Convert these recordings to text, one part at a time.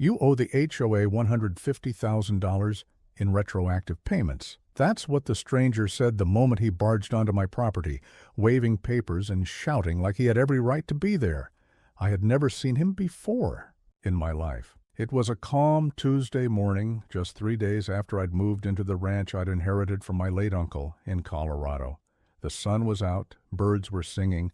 You owe the HOA $150,000 in retroactive payments. That's what the stranger said the moment he barged onto my property, waving papers and shouting like he had every right to be there. I had never seen him before in my life. It was a calm Tuesday morning, just 3 days after I'd moved into the ranch I'd inherited from my late uncle in Colorado. The sun was out, birds were singing,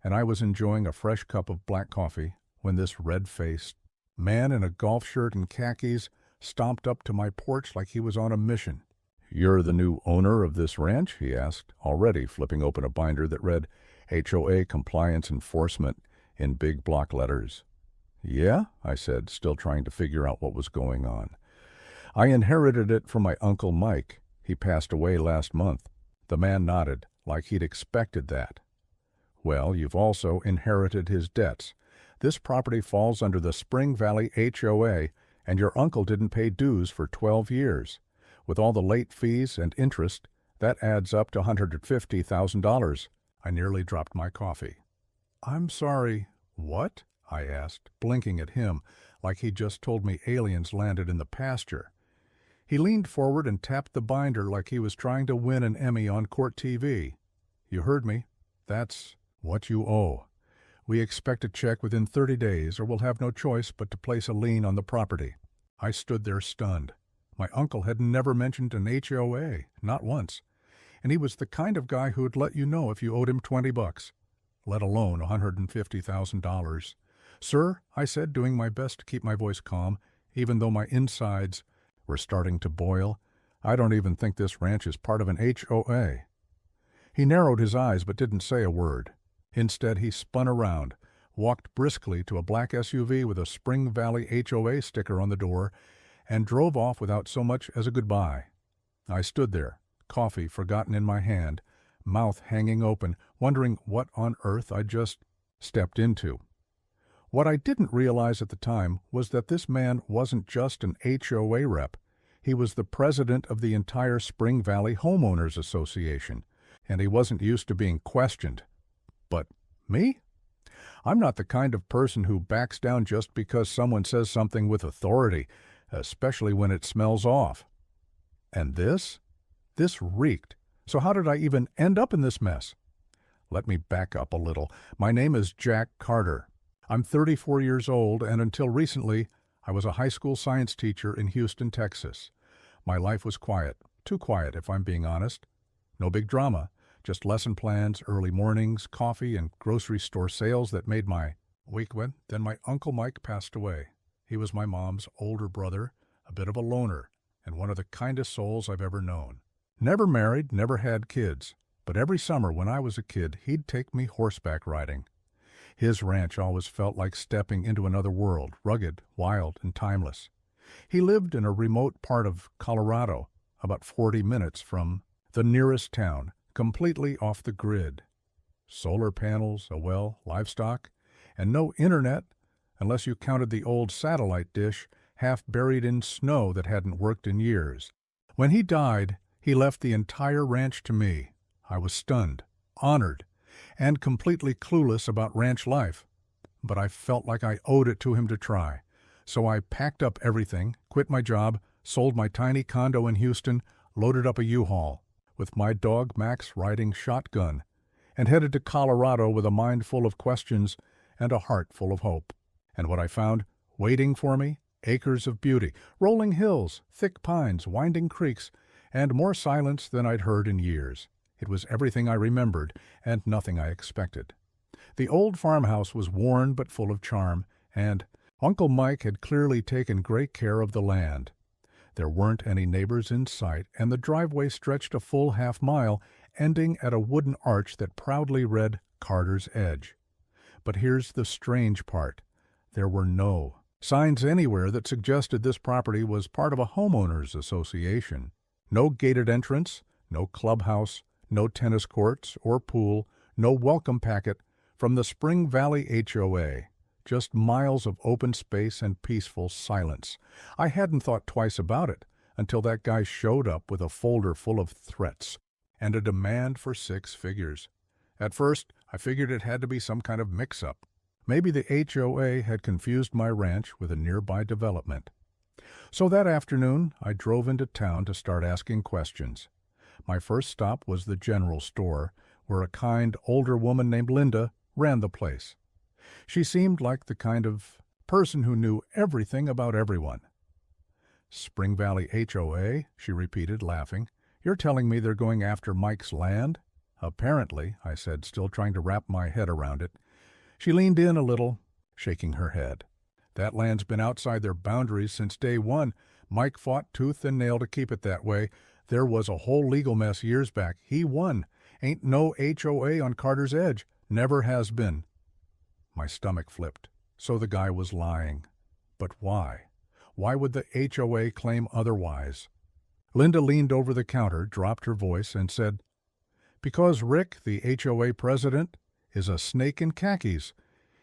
and I was enjoying a fresh cup of black coffee when this red-faced man in a golf shirt and khakis stomped up to my porch like he was on a mission. "You're the new owner of this ranch?" he asked, already flipping open a binder that read HOA Compliance Enforcement in big block letters. "Yeah," I said, still trying to figure out what was going on. "I inherited it from my Uncle Mike. He passed away last month." The man nodded, like he'd expected that. "Well, you've also inherited his debts. This property falls under the Spring Valley HOA, and your uncle didn't pay dues for 12 years. With all the late fees and interest, that adds up to $150,000. I nearly dropped my coffee. "I'm sorry, what?" I asked, blinking at him like he'd just told me aliens landed in the pasture. He leaned forward and tapped the binder like he was trying to win an Emmy on court TV. "You heard me. That's what you owe. We expect a check within 30 days, or we'll have no choice but to place a lien on the property." I stood there stunned. My uncle had never mentioned an HOA, not once, and he was the kind of guy who'd let you know if you owed him $20, let alone $150,000. "Sir," I said, doing my best to keep my voice calm, even though my insides were starting to boil, "I don't even think this ranch is part of an HOA." He narrowed his eyes but didn't say a word. Instead, he spun around, walked briskly to a black SUV with a Spring Valley HOA sticker on the door, and drove off without so much as a goodbye. I stood there, coffee forgotten in my hand, mouth hanging open, wondering what on earth I'd just stepped into. What I didn't realize at the time was that this man wasn't just an HOA rep. He was the president of the entire Spring Valley Homeowners Association, and he wasn't used to being questioned. But me? I'm not the kind of person who backs down just because someone says something with authority, especially when it smells off. And this reeked. So how did I even end up in this mess? Let me back up a little. My name is Jack Carter. I'm 34 years old, and until recently, I was a high school science teacher in Houston, Texas. My life was quiet, too quiet if I'm being honest. No big drama, just lesson plans, early mornings, coffee, and grocery store sales that made my week went. Then my Uncle Mike passed away. He was my mom's older brother, a bit of a loner, and one of the kindest souls I've ever known. Never married, never had kids, but every summer when I was a kid, he'd take me horseback riding. His ranch always felt like stepping into another world, rugged, wild, and timeless. He lived in a remote part of Colorado, about 40 minutes from the nearest town, completely off the grid. Solar panels, a well, livestock, and no internet unless you counted the old satellite dish half buried in snow that hadn't worked in years. When he died, he left the entire ranch to me. I was stunned, honored, and completely clueless about ranch life. But I felt like I owed it to him to try. So I packed up everything, quit my job, sold my tiny condo in Houston, loaded up a U-Haul, with my dog Max riding shotgun, and headed to Colorado with a mind full of questions and a heart full of hope. And what I found waiting for me? Acres of beauty, rolling hills, thick pines, winding creeks, and more silence than I'd heard in years. It was everything I remembered and nothing I expected. The old farmhouse was worn but full of charm, and Uncle Mike had clearly taken great care of the land. There weren't any neighbors in sight, and the driveway stretched a full half-mile, ending at a wooden arch that proudly read Carter's Edge. But here's the strange part. There were no signs anywhere that suggested this property was part of a homeowners association. No gated entrance, no clubhouse, no tennis courts or pool, no welcome packet from the Spring Valley HOA. Just miles of open space and peaceful silence. I hadn't thought twice about it until that guy showed up with a folder full of threats and a demand for 6 figures. At first, I figured it had to be some kind of mix-up. Maybe the HOA had confused my ranch with a nearby development. So that afternoon, I drove into town to start asking questions. My first stop was the general store, where a kind older woman named Linda ran the place. She seemed like the kind of person who knew everything about everyone. "Spring Valley HOA?" she repeated, laughing. "You're telling me they're going after Mike's land?" "Apparently," I said, still trying to wrap my head around it. She leaned in a little, shaking her head. "That land's been outside their boundaries since day one. Mike fought tooth and nail to keep it that way. There was a whole legal mess years back. He won. Ain't no HOA on Carter's Edge. Never has been." My stomach flipped. So the guy was lying. But why? Why would the HOA claim otherwise? Linda leaned over the counter, dropped her voice, and said, "Because Rick, the HOA president, is a snake in khakis.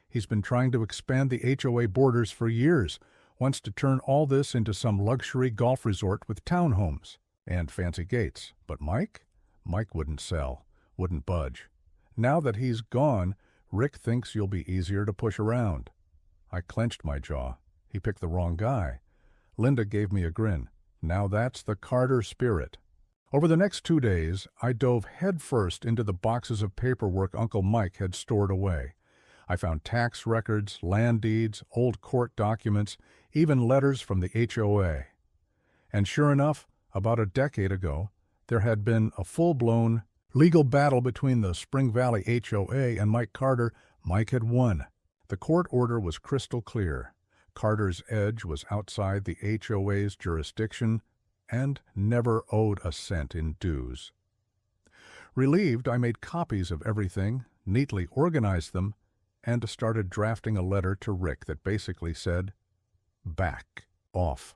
He's been trying to expand the HOA borders for years, wants to turn all this into some luxury golf resort with townhomes and fancy gates. But Mike? Mike wouldn't sell, wouldn't budge. Now that he's gone, Rick thinks you'll be easier to push around." I clenched my jaw. He picked the wrong guy. Linda gave me a grin. Now that's the Carter spirit. Over the next 2 days, I dove headfirst into the boxes of paperwork Uncle Mike had stored away. I found tax records, land deeds, old court documents, even letters from the HOA. And sure enough, about a decade ago, there had been a full-blown legal battle between the Spring Valley HOA and Mike Carter. Mike had won. The court order was crystal clear. Carter's Edge was outside the HOA's jurisdiction and never owed a cent in dues. Relieved, I made copies of everything, neatly organized them, and started drafting a letter to Rick that basically said, "Back off."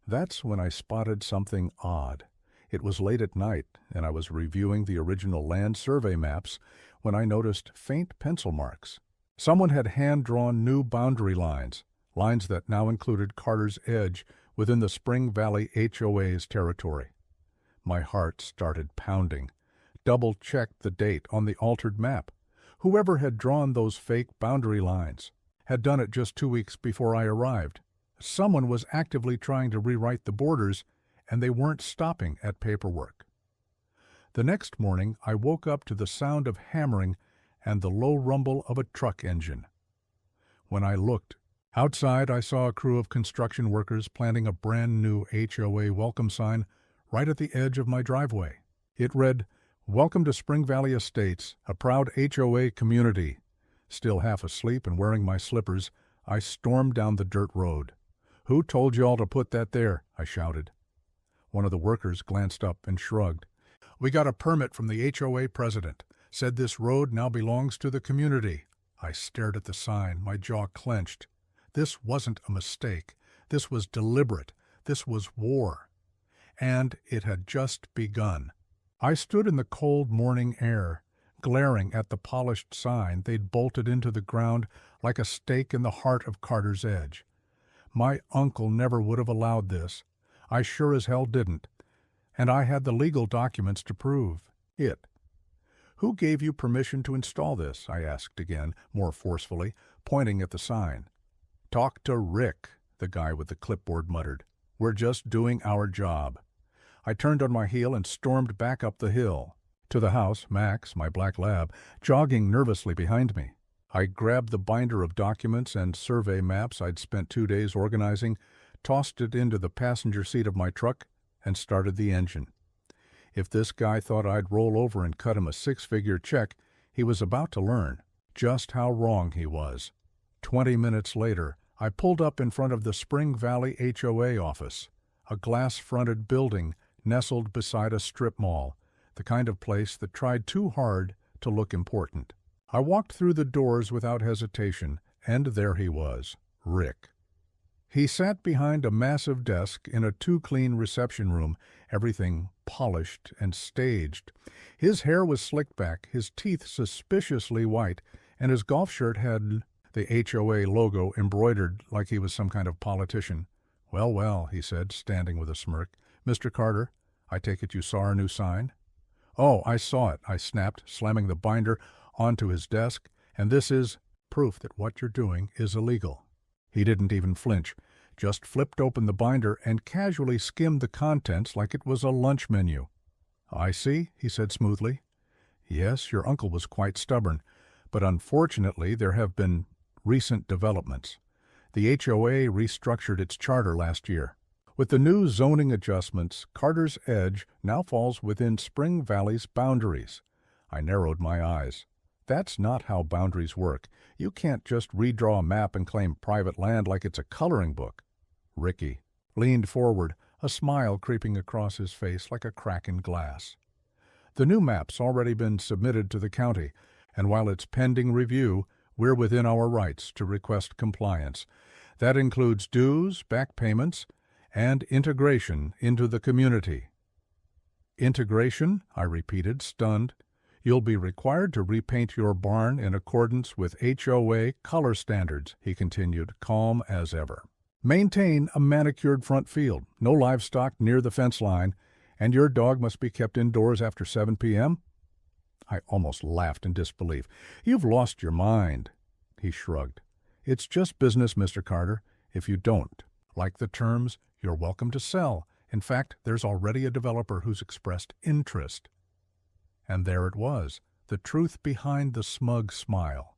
That's when I spotted something odd. It was late at night, and I was reviewing the original land survey maps when I noticed faint pencil marks. Someone had hand-drawn new boundary lines, lines that now included Carter's Edge within the Spring Valley HOA's territory. My heart started pounding. Double-checked the date on the altered map. Whoever had drawn those fake boundary lines had done it just 2 weeks before I arrived. Someone was actively trying to rewrite the borders, and they weren't stopping at paperwork. The next morning, I woke up to the sound of hammering and the low rumble of a truck engine. When I looked, outside I saw a crew of construction workers planting a brand new HOA welcome sign right at the edge of my driveway. It read, "Welcome to Spring Valley Estates, a proud HOA community." Still half asleep and wearing my slippers, I stormed down the dirt road. "Who told you all to put that there?" I shouted. One of the workers glanced up and shrugged. "We got a permit from the HOA president. Said this road now belongs to the community." I stared at the sign, my jaw clenched. This wasn't a mistake. This was deliberate. This was war. And it had just begun. I stood in the cold morning air, glaring at the polished sign they'd bolted into the ground like a stake in the heart of Carter's Edge. My uncle never would have allowed this. I sure as hell didn't. And I had the legal documents to prove it. "Who gave you permission to install this?" I asked again, more forcefully, pointing at the sign. "Talk to Rick," the guy with the clipboard muttered. "We're just doing our job." I turned on my heel and stormed back up the hill. To the house, Max, my black lab, jogging nervously behind me. I grabbed the binder of documents and survey maps I'd spent 2 days organizing, tossed it into the passenger seat of my truck, and started the engine. If this guy thought I'd roll over and cut him a 6-figure check, he was about to learn just how wrong he was. 20 minutes later, I pulled up in front of the Spring Valley HOA office, a glass-fronted building nestled beside a strip mall, the kind of place that tried too hard to look important. I walked through the doors without hesitation, and there he was, Rick. He sat behind a massive desk in a too-clean reception room, everything polished and staged. His hair was slicked back, his teeth suspiciously white, and his golf shirt had the HOA logo embroidered like he was some kind of politician. "Well, well," he said, standing with a smirk. "Mr. Carter, I take it you saw our new sign?" "Oh, I saw it," I snapped, slamming the binder onto his desk. "And this is—" proof that what you're doing is illegal." He didn't even flinch, just flipped open the binder and casually skimmed the contents like it was a lunch menu. "I see," he said smoothly. "Yes, your uncle was quite stubborn, but unfortunately there have been recent developments. The HOA restructured its charter last year. With the new zoning adjustments, Carter's Edge now falls within Spring Valley's boundaries." I narrowed my eyes. "That's not how boundaries work. You can't just redraw a map and claim private land like it's a coloring book." Ricky leaned forward, a smile creeping across his face like a crack in glass. "The new map's already been submitted to the county, and while it's pending review, we're within our rights to request compliance. That includes dues, back payments, and integration into the community." "Integration?" I repeated, stunned. "You'll be required to repaint your barn in accordance with HOA color standards," he continued, calm as ever. "Maintain a manicured front field, no livestock near the fence line, and your dog must be kept indoors after 7 p.m.? I almost laughed in disbelief. "You've lost your mind." He shrugged. "It's just business, Mr. Carter. If you don't like the terms, you're welcome to sell. In fact, there's already a developer who's expressed interest." And there it was, the truth behind the smug smile.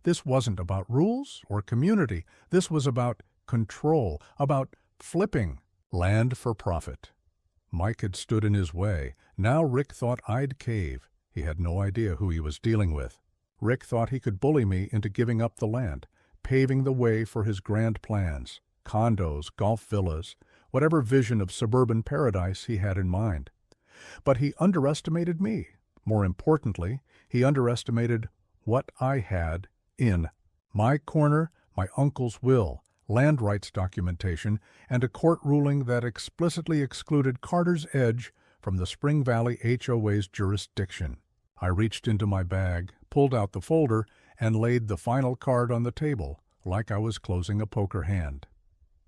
This wasn't about rules or community. This was about control, about flipping land for profit. Mike had stood in his way. Now Rick thought I'd cave. He had no idea who he was dealing with. Rick thought he could bully me into giving up the land, paving the way for his grand plans, condos, golf villas, whatever vision of suburban paradise he had in mind. But he underestimated me. More importantly, he underestimated what I had in my corner, my uncle's will, land rights documentation, and a court ruling that explicitly excluded Carter's Edge from the Spring Valley HOA's jurisdiction. I reached into my bag, pulled out the folder, and laid the final card on the table, like I was closing a poker hand.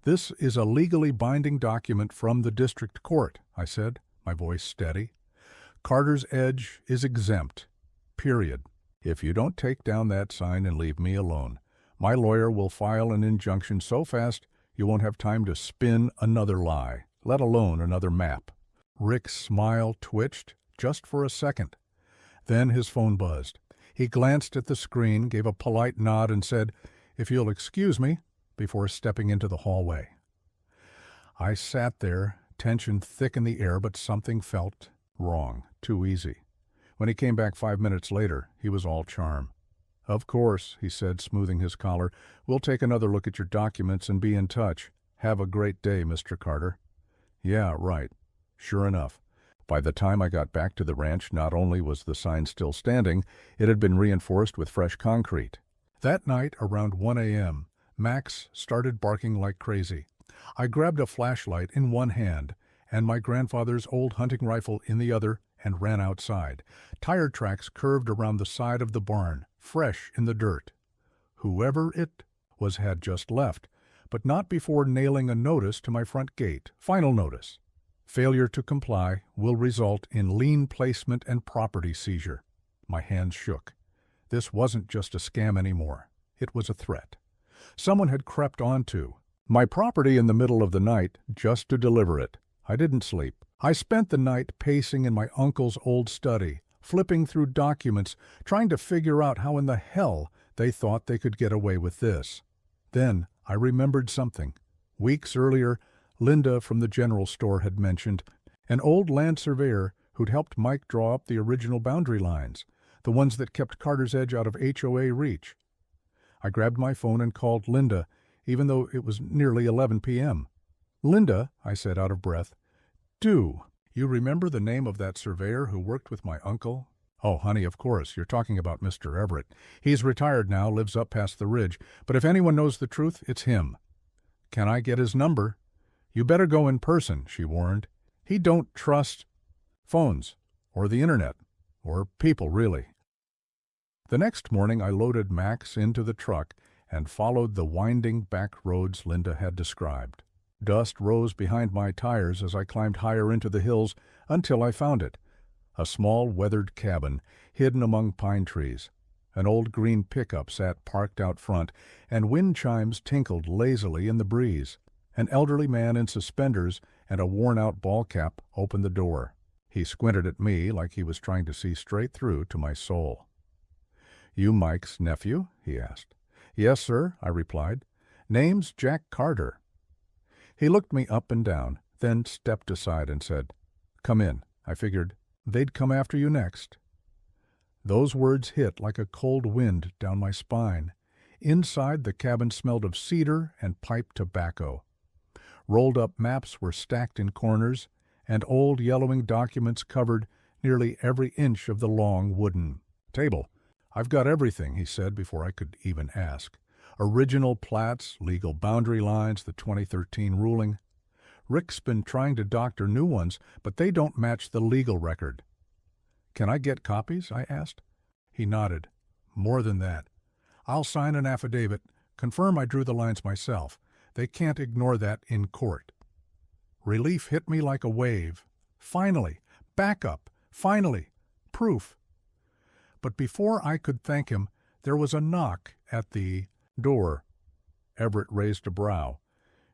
"This is a legally binding document from the district court," I said, my voice steady. "Carter's Edge is exempt. Period. If you don't take down that sign and leave me alone, my lawyer will file an injunction so fast you won't have time to spin another lie, let alone another map." Rick's smile twitched, just for a second. Then his phone buzzed. He glanced at the screen, gave a polite nod, and said, "If you'll excuse me," before stepping into the hallway. I sat there, tension thick in the air, but something felt wrong, too easy. When he came back 5 minutes later, he was all charm. "Of course," he said, smoothing his collar. "We'll take another look at your documents and be in touch. Have a great day, Mr. Carter." Yeah, right. Sure enough. By the time I got back to the ranch, not only was the sign still standing, it had been reinforced with fresh concrete. That night, around 1 a.m., Max started barking like crazy. I grabbed a flashlight in one hand and my grandfather's old hunting rifle in the other and ran outside. Tire tracks curved around the side of the barn, fresh in the dirt. Whoever it was had just left, but not before nailing a notice to my front gate. Final notice. Failure to comply will result in lien placement and property seizure. My hands shook. This wasn't just a scam anymore. It was a threat. Someone had crept onto my property in the middle of the night just to deliver it. I didn't sleep. I spent the night pacing in my uncle's old study, flipping through documents, trying to figure out how in the hell they thought they could get away with this. Then I remembered something. Weeks earlier, Linda from the general store had mentioned an old land surveyor who'd helped Mike draw up the original boundary lines, the ones that kept Carter's Edge out of HOA reach. I grabbed my phone and called Linda, even though it was nearly 11 p.m. "Linda," I said out of breath, "do you remember the name of that surveyor who worked with my uncle?" "Oh, honey, of course. You're talking about Mr. Everett. He's retired now, lives up past the ridge, but if anyone knows the truth, it's him." "Can I get his number?" "You better go in person," she warned. "He don't trust phones, or the internet, or people, really." The next morning I loaded Max into the truck and followed the winding back roads Linda had described. Dust rose behind my tires as I climbed higher into the hills until I found it, a small weathered cabin hidden among pine trees. An old green pickup sat parked out front, and wind chimes tinkled lazily in the breeze. An elderly man in suspenders and a worn-out ball cap opened the door. He squinted at me like he was trying to see straight through to my soul. "You Mike's nephew?" he asked. "Yes, sir," I replied. "Name's Jack Carter." He looked me up and down, then stepped aside and said, "Come in." I figured they'd come after you next. Those words hit like a cold wind down my spine. Inside, the cabin smelled of cedar and pipe tobacco. Rolled-up maps were stacked in corners, and old yellowing documents covered nearly every inch of the long wooden table. "I've got everything," he said before I could even ask. "Original plats, legal boundary lines, the 2013 ruling. Rick's been trying to doctor new ones, but they don't match the legal record." "Can I get copies?" I asked. He nodded. "More than that. I'll sign an affidavit, confirm I drew the lines myself. They can't ignore that in court." Relief hit me like a wave. Finally! Backup! Finally! Proof! But before I could thank him, there was a knock at the door. Everett raised a brow.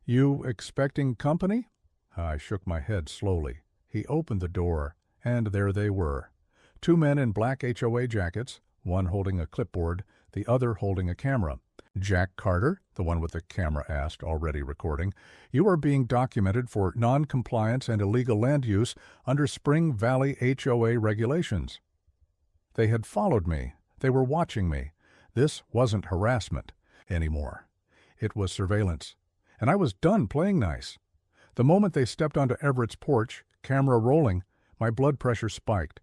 "You expecting company?" I shook my head slowly. He opened the door, and there they were. Two men in black HOA jackets, one holding a clipboard, the other holding a camera. "Jack Carter," the one with the camera asked, already recording, "you are being documented for non-compliance and illegal land use under Spring Valley HOA regulations." They had followed me. They were watching me. This wasn't harassment anymore. It was surveillance. And I was done playing nice. The moment they stepped onto Everett's porch, camera rolling, my blood pressure spiked.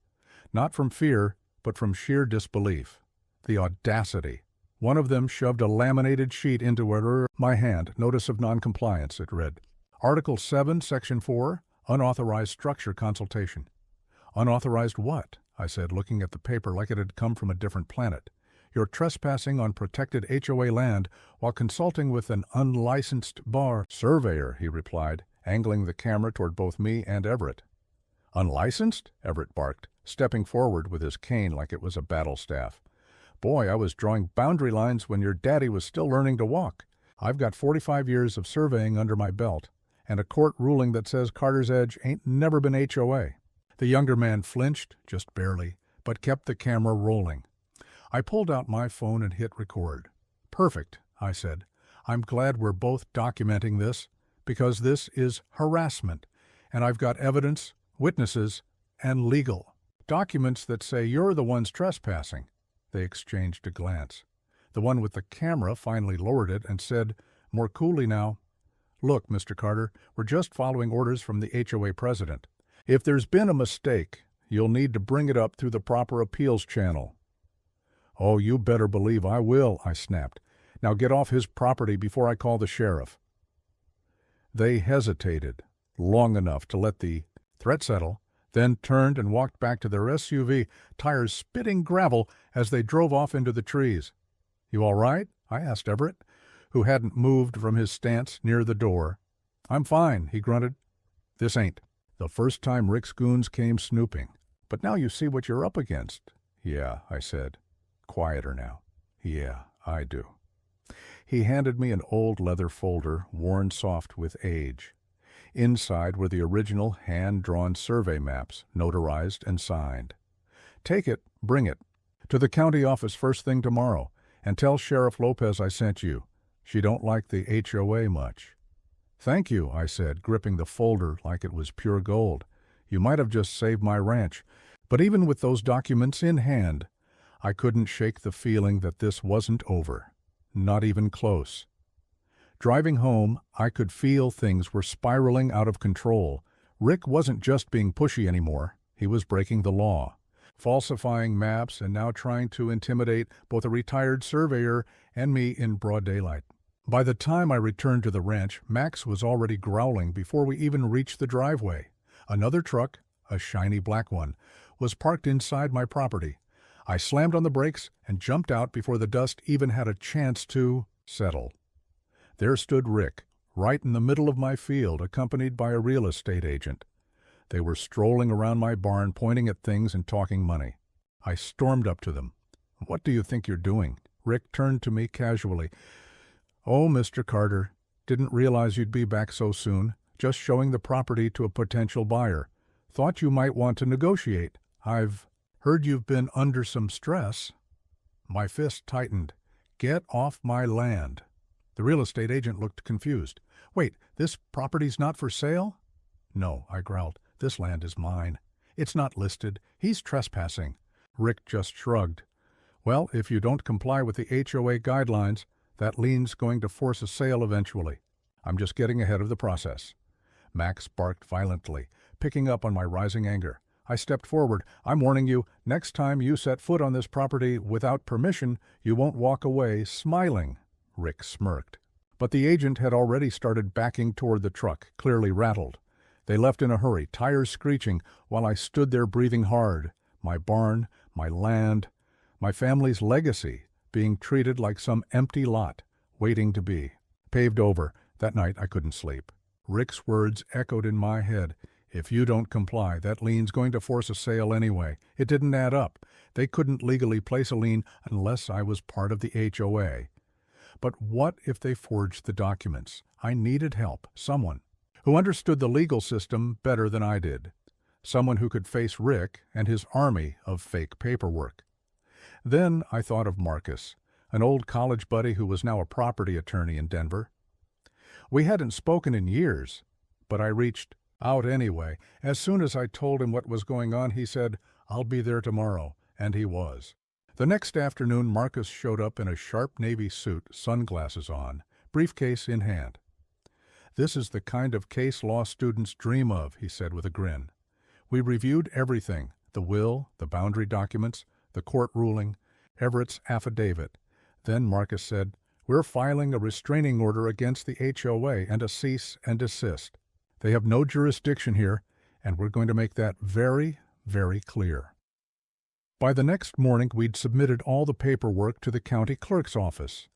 Not from fear, but from sheer disbelief. The audacity. One of them shoved a laminated sheet into my hand. "Notice of noncompliance," it read. "Article 7, Section 4, unauthorized structure consultation." "Unauthorized what?" I said, looking at the paper like it had come from a different planet. "You're trespassing on protected HOA land while consulting with an unlicensed bar surveyor," he replied, angling the camera toward both me and Everett. "Unlicensed?" Everett barked, stepping forward with his cane like it was a battle staff. "Boy, I was drawing boundary lines when your daddy was still learning to walk. I've got 45 years of surveying under my belt, and a court ruling that says Carter's Edge ain't never been HOA." The younger man flinched, just barely, but kept the camera rolling. I pulled out my phone and hit record. "Perfect," I said. "I'm glad we're both documenting this, because this is harassment, and I've got evidence, witnesses, and legal documents that say you're the ones trespassing." They exchanged a glance. The one with the camera finally lowered it and said, more coolly now, "Look, Mr. Carter, we're just following orders from the HOA president. If there's been a mistake, you'll need to bring it up through the proper appeals channel." "Oh, you better believe I will," I snapped. "Now get off his property before I call the sheriff." They hesitated long enough to let the threat settle, then turned and walked back to their SUV, tires spitting gravel as they drove off into the trees. "You all right?" I asked Everett, who hadn't moved from his stance near the door. "I'm fine," he grunted. "This ain't the first time Rick's goons came snooping. But now you see what you're up against." "Yeah," I said, quieter now. "Yeah, I do." He handed me an old leather folder, worn soft with age. Inside were the original hand-drawn survey maps, notarized and signed. "Take it, bring it, to the county office first thing tomorrow, and tell Sheriff Lopez I sent you. She don't like the HOA much." "Thank you," I said, gripping the folder like it was pure gold. "You might have just saved my ranch." But even with those documents in hand, I couldn't shake the feeling that this wasn't over. Not even close. Driving home, I could feel things were spiraling out of control. Rick wasn't just being pushy anymore. He was breaking the law, falsifying maps and now trying to intimidate both a retired surveyor and me in broad daylight. By the time I returned to the ranch, Max was already growling before we even reached the driveway. Another truck, a shiny black one, was parked inside my property. I slammed on the brakes and jumped out before the dust even had a chance to settle. There stood Rick, right in the middle of my field, accompanied by a real estate agent. They were strolling around my barn, pointing at things and talking money. I stormed up to them. What do you think you're doing? Rick turned to me casually. Oh, Mr. Carter, didn't realize you'd be back so soon. Just showing the property to a potential buyer. Thought you might want to negotiate. I've heard you've been under some stress. My fist tightened. Get off my land. The real estate agent looked confused. Wait, this property's not for sale? No, I growled. This land is mine. It's not listed. He's trespassing. Rick just shrugged. Well, if you don't comply with the HOA guidelines, that lien's going to force a sale eventually. I'm just getting ahead of the process. Max barked violently, picking up on my rising anger. I stepped forward. I'm warning you, next time you set foot on this property without permission, you won't walk away smiling. Rick smirked. But the agent had already started backing toward the truck, clearly rattled. They left in a hurry, tires screeching, while I stood there breathing hard. My barn, my land, my family's legacy being treated like some empty lot, waiting to be. Paved over. That night I couldn't sleep. Rick's words echoed in my head. If you don't comply, that lien's going to force a sale anyway. It didn't add up. They couldn't legally place a lien unless I was part of the HOA. But what if they forged the documents? I needed help, someone who understood the legal system better than I did. Someone who could face Rick and his army of fake paperwork. Then I thought of Marcus, an old college buddy who was now a property attorney in Denver. We hadn't spoken in years, but I reached out anyway. As soon as I told him what was going on, he said, I'll be there tomorrow, and he was. The next afternoon, Marcus showed up in a sharp navy suit, sunglasses on, briefcase in hand. This is the kind of case law students dream of, he said with a grin. We reviewed everything, the will, the boundary documents, the court ruling, Everett's affidavit. Then Marcus said, we're filing a restraining order against the HOA and a cease and desist. They have no jurisdiction here, and we're going to make that very, very clear. By the next morning, we'd submitted all the paperwork to the county clerk's office.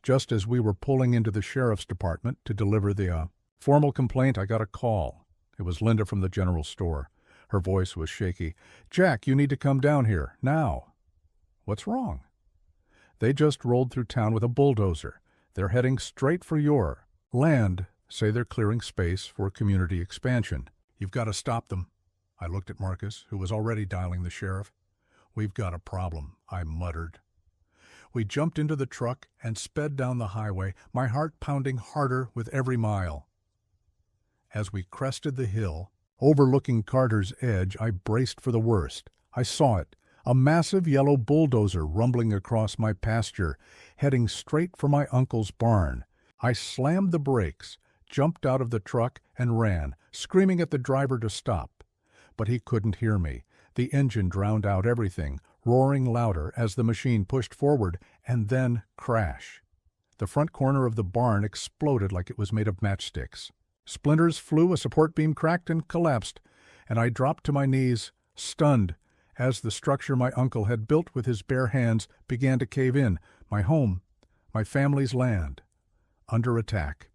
Just as we were pulling into the sheriff's department to deliver the formal complaint, I got a call. It was Linda from the general store. Her voice was shaky. Jack, you need to come down here, now. What's wrong? They just rolled through town with a bulldozer. They're heading straight for your land. Say they're clearing space for community expansion. You've got to stop them. I looked at Marcus, who was already dialing the sheriff. We've got a problem, I muttered. We jumped into the truck and sped down the highway, my heart pounding harder with every mile. As we crested the hill, overlooking Carter's Edge, I braced for the worst. I saw it, a massive yellow bulldozer rumbling across my pasture, heading straight for my uncle's barn. I slammed the brakes, jumped out of the truck, and ran, screaming at the driver to stop. But he couldn't hear me. The engine drowned out everything, roaring louder as the machine pushed forward, and then crash. The front corner of the barn exploded like it was made of matchsticks. Splinters flew, a support beam cracked and collapsed, and I dropped to my knees, stunned, as the structure my uncle had built with his bare hands began to cave in, my home, my family's land, under attack.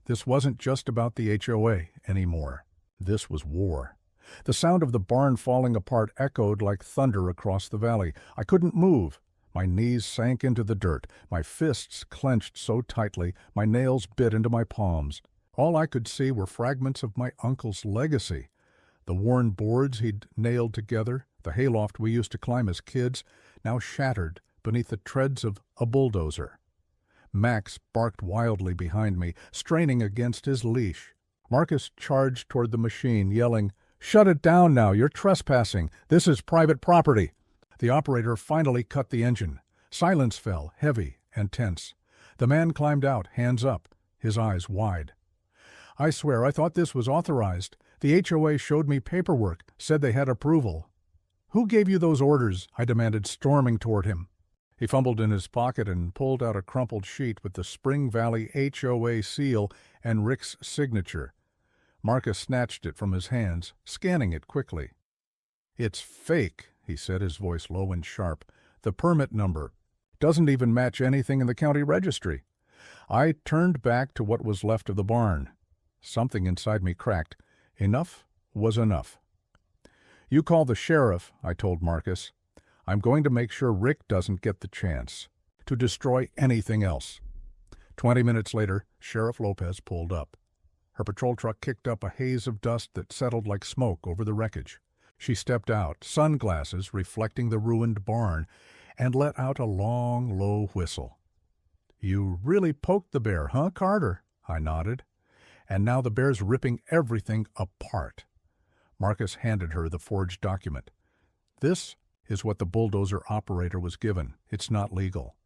This wasn't just about the HOA anymore. This was war. The sound of the barn falling apart echoed like thunder across the valley. I couldn't move. My knees sank into the dirt. My fists clenched so tightly, my nails bit into my palms. All I could see were fragments of my uncle's legacy. The worn boards he'd nailed together, the hayloft we used to climb as kids, now shattered beneath the treads of a bulldozer. Max barked wildly behind me, straining against his leash. Marcus charged toward the machine, yelling, "Shut it down now, you're trespassing. This is private property." The operator finally cut the engine. Silence fell, heavy and tense. The man climbed out, hands up, his eyes wide. I swear, I thought this was authorized. The HOA showed me paperwork, said they had approval. "Who gave you those orders?" I demanded, storming toward him. He fumbled in his pocket and pulled out a crumpled sheet with the Spring Valley HOA seal and Rick's signature. Marcus snatched it from his hands, scanning it quickly. "It's fake," he said, his voice low and sharp. "The permit number doesn't even match anything in the county registry." I turned back to what was left of the barn. Something inside me cracked. Enough was enough. "You call the sheriff," I told Marcus. I'm going to make sure Rick doesn't get the chance to destroy anything else." 20 minutes later, Sheriff Lopez pulled up. Her patrol truck kicked up a haze of dust that settled like smoke over the wreckage. She stepped out, sunglasses reflecting the ruined barn, and let out a long, low whistle. "You really poked the bear, huh, Carter?" I nodded. "And now the bear's ripping everything apart." Marcus handed her the forged document. "This is what the bulldozer operator was given. It's not legal."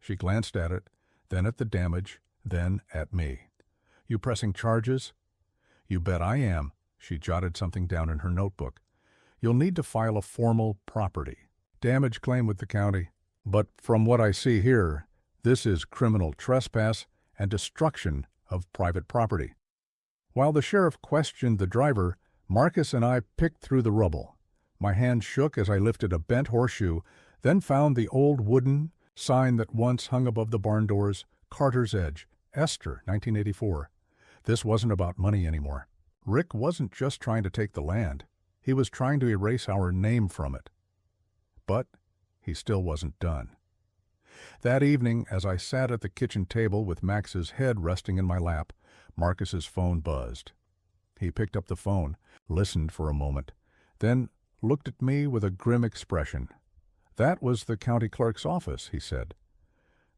She glanced at it, then at the damage, then at me. "You pressing charges?" "You bet I am." She jotted something down in her notebook. "You'll need to file a formal property damage claim with the county. But from what I see here, this is criminal trespass and destruction of private property." While the sheriff questioned the driver, Marcus and I picked through the rubble. My hand shook as I lifted a bent horseshoe, then found the old wooden sign that once hung above the barn doors, "Carter's Edge, Esther, 1984. This wasn't about money anymore. Rick wasn't just trying to take the land. He was trying to erase our name from it. But he still wasn't done. That evening, as I sat at the kitchen table with Max's head resting in my lap, Marcus's phone buzzed. He picked up the phone, listened for a moment, then looked at me with a grim expression. "That was the county clerk's office," he said.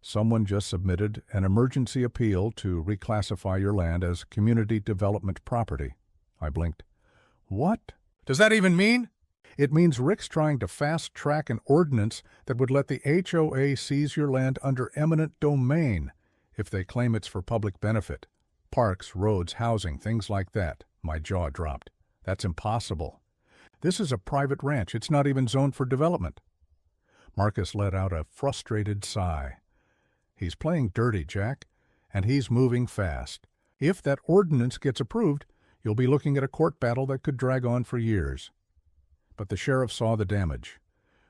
"Someone just submitted an emergency appeal to reclassify your land as community development property." I blinked. "What does that even mean?" "It means Rick's trying to fast-track an ordinance that would let the HOA seize your land under eminent domain if they claim it's for public benefit. Parks, roads, housing, things like that." My jaw dropped. "That's impossible. This is a private ranch. It's not even zoned for development." Marcus let out a frustrated sigh. "He's playing dirty, Jack, and he's moving fast. If that ordinance gets approved, you'll be looking at a court battle that could drag on for years." But the sheriff saw the damage.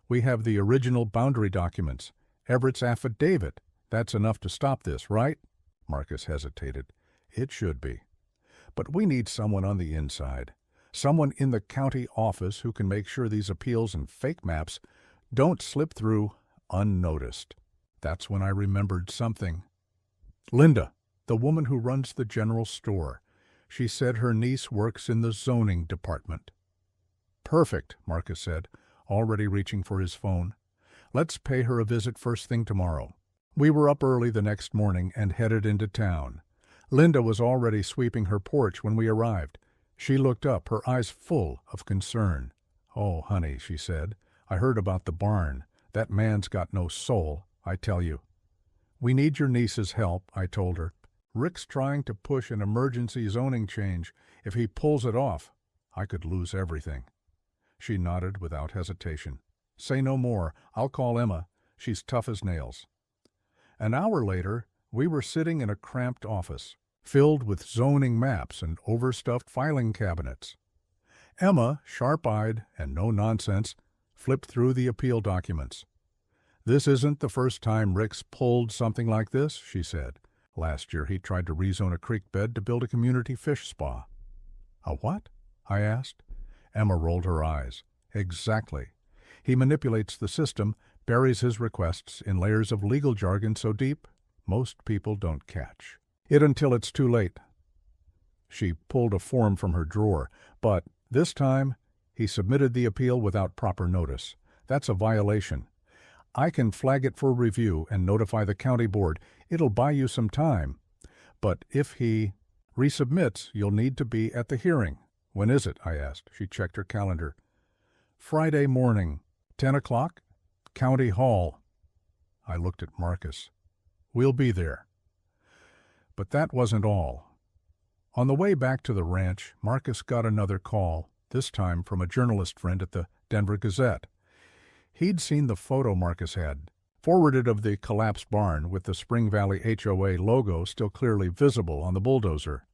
"We have the original boundary documents, Everett's affidavit. That's enough to stop this, right?" Marcus hesitated. "It should be. But we need someone on the inside, someone in the county office who can make sure these appeals and fake maps don't slip through unnoticed." That's when I remembered something. Linda, the woman who runs the general store. She said her niece works in the zoning department. "Perfect," Marcus said, already reaching for his phone. "Let's pay her a visit first thing tomorrow." We were up early the next morning and headed into town. Linda was already sweeping her porch when we arrived. She looked up, her eyes full of concern. "Oh, honey," she said, "I heard about the barn. That man's got no soul, I tell you." "We need your niece's help," I told her. "Rick's trying to push an emergency zoning change. If he pulls it off, I could lose everything." She nodded without hesitation. "Say no more. I'll call Emma. She's tough as nails." An hour later, we were sitting in a cramped office, filled with zoning maps and overstuffed filing cabinets. Emma, sharp-eyed and no-nonsense, flipped through the appeal documents. "This isn't the first time Rick's pulled something like this," she said. "Last year he tried to rezone a creek bed to build a community fish spa." "A what?" I asked. Emma rolled her eyes. "Exactly. He manipulates the system, buries his requests in layers of legal jargon so deep most people don't catch it until it's too late." She pulled a form from her drawer, but this time he submitted the appeal without proper notice. That's a violation. I can flag it for review and notify the county board. It'll buy you some time. But if he resubmits, you'll need to be at the hearing. "When is it?" I asked. She checked her calendar. "Friday morning, 10 o'clock, County Hall." I looked at Marcus. "We'll be there." But that wasn't all. On the way back to the ranch, Marcus got another call, this time from a journalist friend at the Denver Gazette. He'd seen the photo Marcus had, forwarded of the collapsed barn with the Spring Valley HOA logo still clearly visible on the bulldozer.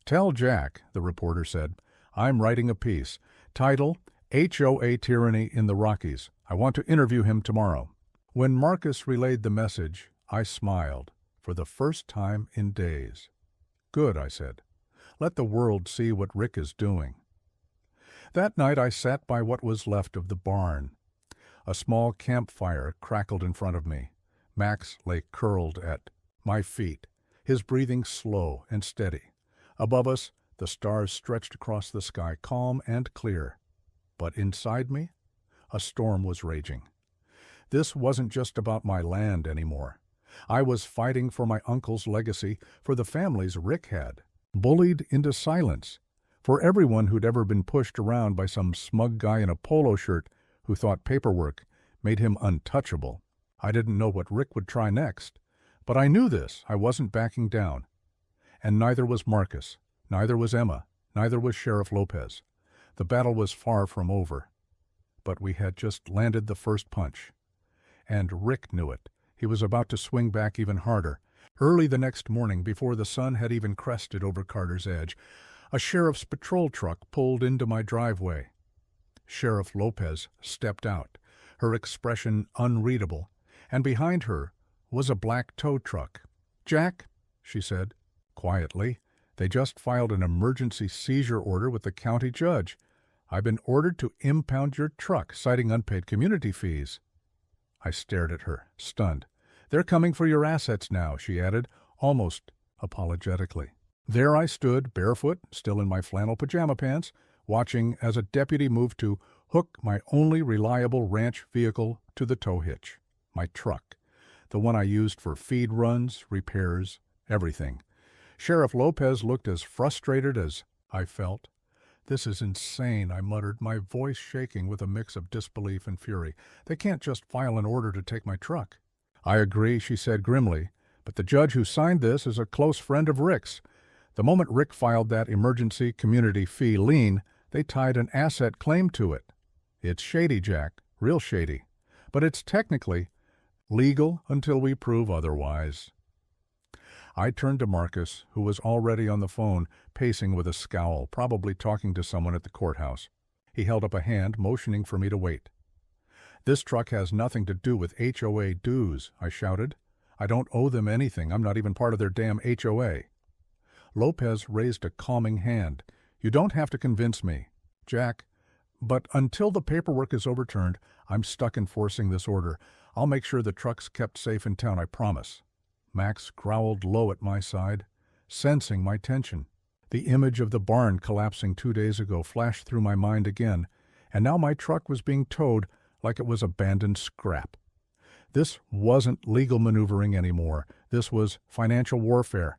"Tell Jack," the reporter said, "I'm writing a piece. Title, HOA Tyranny in the Rockies. I want to interview him tomorrow." When Marcus relayed the message, I smiled, for the first time in days. "Good," I said. "Let the world see what Rick is doing." That night I sat by what was left of the barn. A small campfire crackled in front of me. Max lay curled at my feet, his breathing slow and steady. Above us, the stars stretched across the sky, calm and clear. But inside me, a storm was raging. This wasn't just about my land anymore. I was fighting for my uncle's legacy, for the families Rick had, bullied into silence, for everyone who'd ever been pushed around by some smug guy in a polo shirt who thought paperwork made him untouchable. I didn't know what Rick would try next, but I knew this. I wasn't backing down. And neither was Marcus, neither was Emma, neither was Sheriff Lopez. The battle was far from over. But we had just landed the first punch. And Rick knew it. He was about to swing back even harder. Early the next morning, before the sun had even crested over Carter's Edge, a sheriff's patrol truck pulled into my driveway. Sheriff Lopez stepped out, her expression unreadable, and behind her was a black tow truck. "Jack," she said, quietly, "they just filed an emergency seizure order with the county judge. I've been ordered to impound your truck, citing unpaid community fees." I stared at her, stunned. "They're coming for your assets now," she added, almost apologetically. There I stood, barefoot, still in my flannel pajama pants, watching as a deputy moved to hook my only reliable ranch vehicle to the tow hitch, my truck, the one I used for feed runs, repairs, everything. Sheriff Lopez looked as frustrated as I felt. "This is insane," I muttered, my voice shaking with a mix of disbelief and fury. "They can't just file an order to take my truck." "I agree," she said grimly, "but the judge who signed this is a close friend of Rick's. The moment Rick filed that emergency community fee lien, they tied an asset claim to it. It's shady, Jack, real shady. But it's technically legal until we prove otherwise." I turned to Marcus, who was already on the phone, pacing with a scowl, probably talking to someone at the courthouse. He held up a hand, motioning for me to wait. "This truck has nothing to do with HOA dues," I shouted. "I don't owe them anything. I'm not even part of their damn HOA." Lopez raised a calming hand. "You don't have to convince me, Jack, but until the paperwork is overturned, I'm stuck enforcing this order. I'll make sure the truck's kept safe in town, I promise." Max growled low at my side, sensing my tension. The image of the barn collapsing 2 days ago flashed through my mind again, and now my truck was being towed like it was abandoned scrap. This wasn't legal maneuvering anymore. This was financial warfare.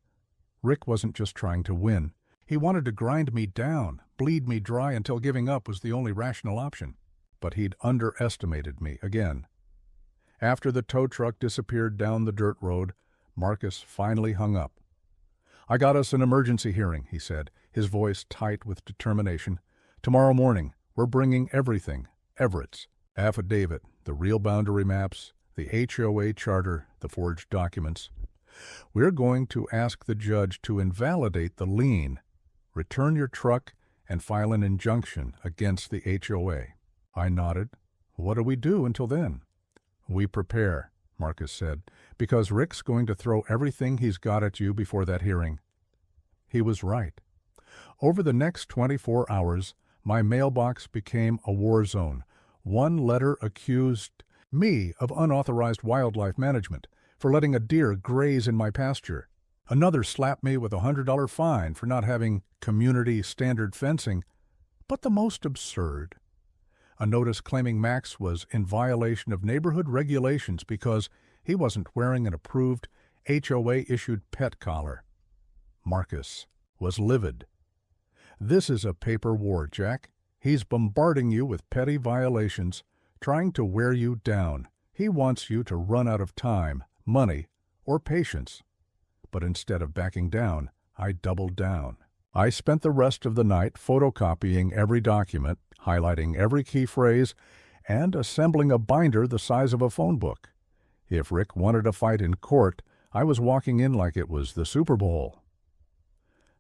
Rick wasn't just trying to win. He wanted to grind me down, bleed me dry until giving up was the only rational option. But he'd underestimated me again. After the tow truck disappeared down the dirt road, Marcus finally hung up. "I got us an emergency hearing," he said, his voice tight with determination. "Tomorrow morning, we're bringing everything, Everett's affidavit, the real boundary maps, the HOA charter, the forged documents. We're going to ask the judge to invalidate the lien, return your truck, and file an injunction against the HOA." I nodded. "What do we do until then?" "We prepare," Marcus said, "because Rick's going to throw everything he's got at you before that hearing." He was right. Over the next 24 hours, my mailbox became a war zone. One letter accused me of unauthorized wildlife management for letting a deer graze in my pasture. Another slapped me with a $100 fine for not having community standard fencing. But the most absurd, a notice claiming Max was in violation of neighborhood regulations because he wasn't wearing an approved HOA-issued pet collar. Marcus was livid. "This is a paper war, Jack. He's bombarding you with petty violations, trying to wear you down. He wants you to run out of time, money, or patience." But instead of backing down, I doubled down. I spent the rest of the night photocopying every document, highlighting every key phrase, and assembling a binder the size of a phone book. If Rick wanted a fight in court, I was walking in like it was the Super Bowl.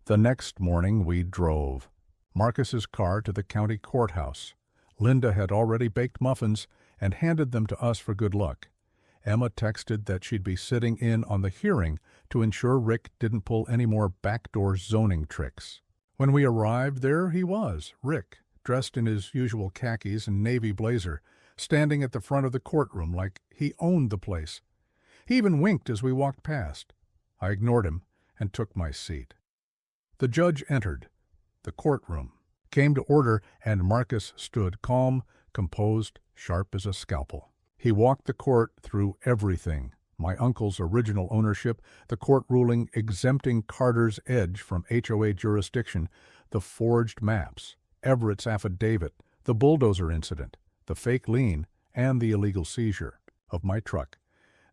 The next morning we drove Marcus's car to the county courthouse. Linda had already baked muffins and handed them to us for good luck. Emma texted that she'd be sitting in on the hearing to ensure Rick didn't pull any more backdoor zoning tricks. When we arrived, there he was, Rick, dressed in his usual khakis and navy blazer, standing at the front of the courtroom like he owned the place. He even winked as we walked past. I ignored him and took my seat. The judge entered. The courtroom came to order, and Marcus stood calm, composed, sharp as a scalpel. He walked the court through everything: my uncle's original ownership, the court ruling exempting Carter's Edge from HOA jurisdiction, the forged maps, Everett's affidavit, the bulldozer incident, the fake lien, and the illegal seizure of my truck.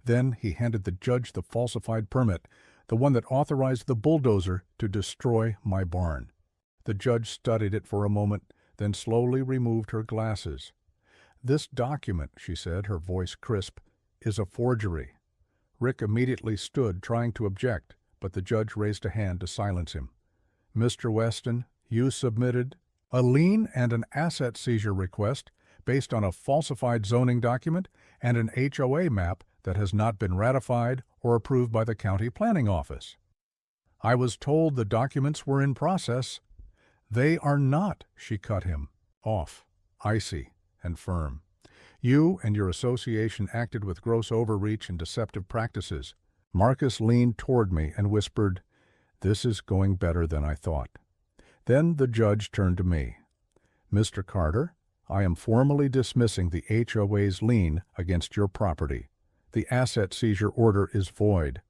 Then he handed the judge the falsified permit, the one that authorized the bulldozer to destroy my barn. The judge studied it for a moment, then slowly removed her glasses. "This document," she said, her voice crisp, "is a forgery." Rick immediately stood, trying to object, but the judge raised a hand to silence him. "Mr. Weston, you submitted a lien and an asset seizure request based on a falsified zoning document and an HOA map that has not been ratified or approved by the county planning office. I was told the documents were in process." "They are not," she cut him off, icy and firm. "You and your association acted with gross overreach and deceptive practices." Marcus leaned toward me and whispered, "This is going better than I thought." Then the judge turned to me. "Mr. Carter, I am formally dismissing the HOA's lien against your property. The asset seizure order is void.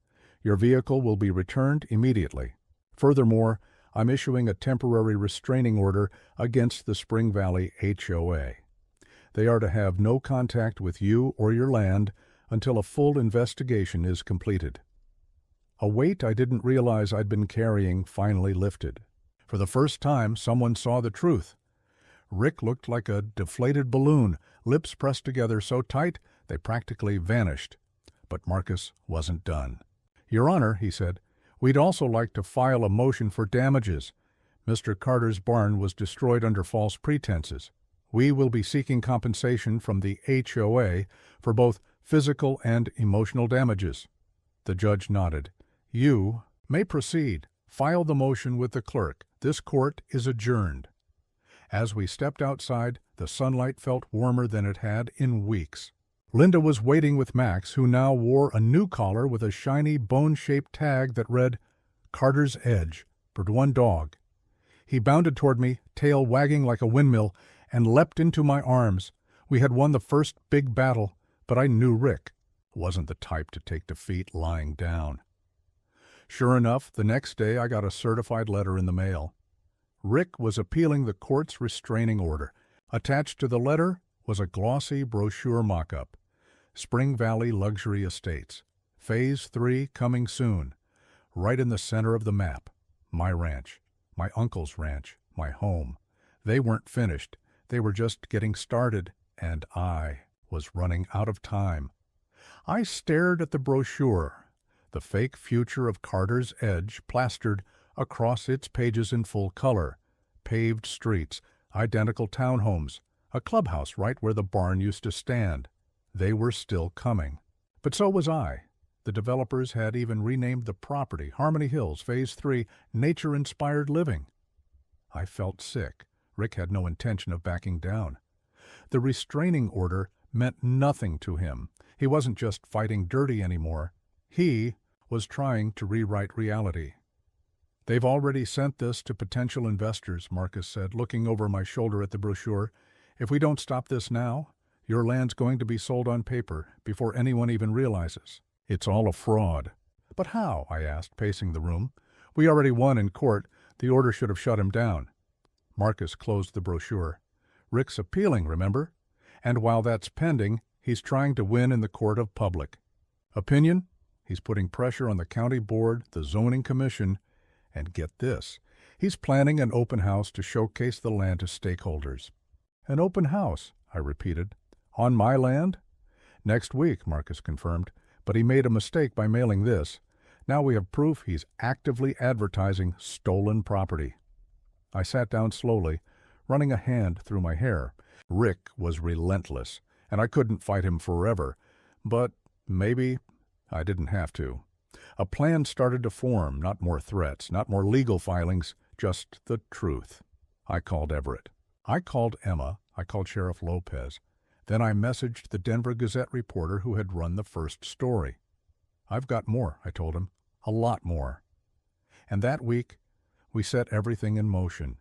Your vehicle will be returned immediately. Furthermore, I'm issuing a temporary restraining order against the Spring Valley HOA. They are to have no contact with you or your land until a full investigation is completed." A weight I didn't realize I'd been carrying finally lifted. For the first time, someone saw the truth. Rick looked like a deflated balloon, lips pressed together so tight they practically vanished. But Marcus wasn't done. "Your Honor," he said, "we'd also like to file a motion for damages. Mr. Carter's barn was destroyed under false pretenses. We will be seeking compensation from the HOA for both physical and emotional damages." The judge nodded. "You may proceed. File the motion with the clerk. This court is adjourned." As we stepped outside, the sunlight felt warmer than it had in weeks. Linda was waiting with Max, who now wore a new collar with a shiny bone-shaped tag that read, "Carter's Edge, Perdouin Dog." He bounded toward me, tail wagging like a windmill, and leapt into my arms. We had won the first big battle, but I knew Rick wasn't the type to take defeat lying down. Sure enough, the next day I got a certified letter in the mail. Rick was appealing the court's restraining order. Attached to the letter was a glossy brochure mock-up. Spring Valley Luxury Estates. Phase 3 coming soon. Right in the center of the map. My ranch. My uncle's ranch. My home. They weren't finished. They were just getting started, and I was running out of time. I stared at the brochure. The fake future of Carter's Edge plastered across its pages in full color. Paved streets, identical townhomes, a clubhouse right where the barn used to stand. They were still coming. But so was I. The developers had even renamed the property Harmony Hills, Phase 3, Nature-Inspired Living. I felt sick. Rick had no intention of backing down. The restraining order meant nothing to him. He wasn't just fighting dirty anymore. He was trying to rewrite reality. "They've already sent this to potential investors," Marcus said, looking over my shoulder at the brochure. "If we don't stop this now, your land's going to be sold on paper before anyone even realizes. It's all a fraud." "But how?" I asked, pacing the room. "We already won in court. The order should have shut him down." Marcus closed the brochure. "Rick's appealing, remember? And while that's pending, he's trying to win in the court of public opinion. He's putting pressure on the county board, the zoning commission, and get this, he's planning an open house to showcase the land to stakeholders." "An open house," I repeated. "On my land?" "Next week," Marcus confirmed, "but he made a mistake by mailing this. Now we have proof he's actively advertising stolen property." I sat down slowly, running a hand through my hair. Rick was relentless, and I couldn't fight him forever, but maybe I didn't have to. A plan started to form, not more threats, not more legal filings, just the truth. I called Everett. I called Emma. I called Sheriff Lopez. Then I messaged the Denver Gazette reporter who had run the first story. "I've got more," I told him. "A lot more." And that week, we set everything in motion.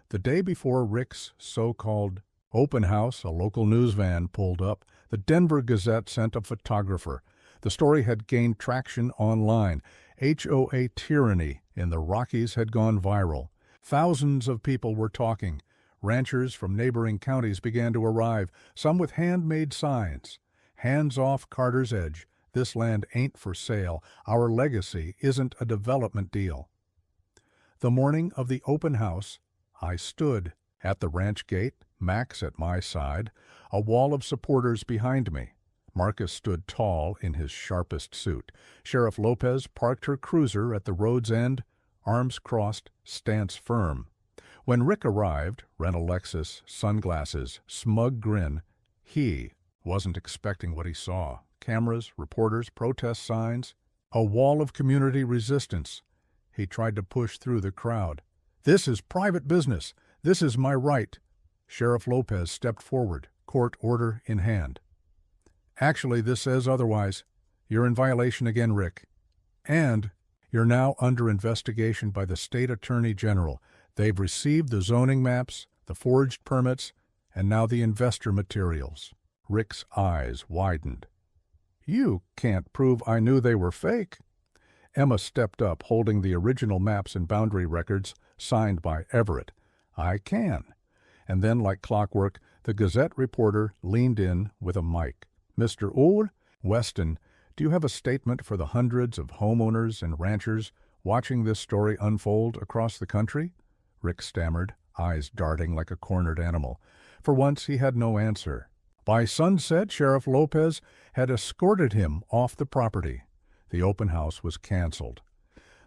The day before Rick's so-called open house, a local news van pulled up. The Denver Gazette sent a photographer. The story had gained traction online. HOA tyranny in the Rockies had gone viral. Thousands of people were talking. Ranchers from neighboring counties began to arrive, some with handmade signs. "Hands off Carter's Edge. This land ain't for sale. Our legacy isn't a development deal." The morning of the open house, I stood at the ranch gate, Max at my side, a wall of supporters behind me. Marcus stood tall in his sharpest suit. Sheriff Lopez parked her cruiser at the road's end, arms crossed, stance firm. When Rick arrived, rental Lexus, sunglasses, smug grin, he wasn't expecting what he saw. Cameras, reporters, protest signs, a wall of community resistance. He tried to push through the crowd. "This is private business. This is my right." Sheriff Lopez stepped forward, court order in hand. "Actually, this says otherwise. You're in violation again, Rick. And you're now under investigation by the state attorney general. They've received the zoning maps, the forged permits, and now the investor materials." Rick's eyes widened. "You can't prove I knew they were fake." Emma stepped up, holding the original maps and boundary records signed by Everett. "I can." And then, like clockwork, the Gazette reporter leaned in with a mic. "Mr. Weston, do you have a statement for the hundreds of homeowners and ranchers watching this story unfold across the country?" Rick stammered, eyes darting like a cornered animal. For once he had no answer. By sunset, Sheriff Lopez had escorted him off the property. The open house was canceled.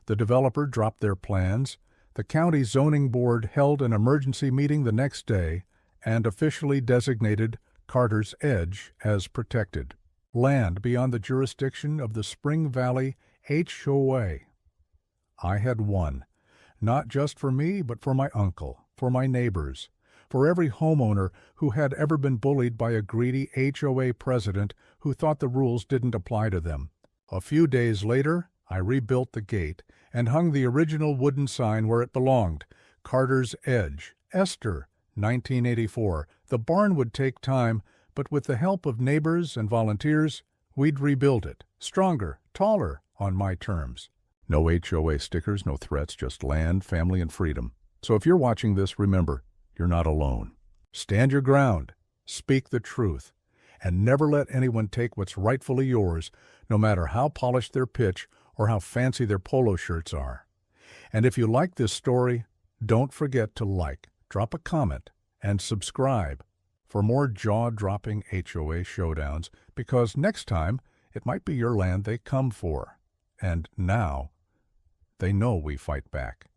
The developer dropped their plans. The county zoning board held an emergency meeting the next day and officially designated Carter's Edge as protected land beyond the jurisdiction of the Spring Valley HOA. I had won, not just for me, but for my uncle, for my neighbors, for every homeowner who had ever been bullied by a greedy HOA president who thought the rules didn't apply to them. A few days later, I rebuilt the gate and hung the original wooden sign where it belonged, Carter's Edge, Esther, 1984. The barn would take time, but with the help of neighbors and volunteers, we'd rebuild it, stronger, taller, on my terms. No HOA stickers, no threats, just land, family, and freedom. So if you're watching this, remember, you're not alone. Stand your ground, speak the truth, and never let anyone take what's rightfully yours, no matter how polished their pitch or how fancy their polo shirts are. And if you like this story, don't forget to like, drop a comment, and subscribe for more jaw-dropping HOA showdowns, because next time it might be your land they come for. And now they know we fight back.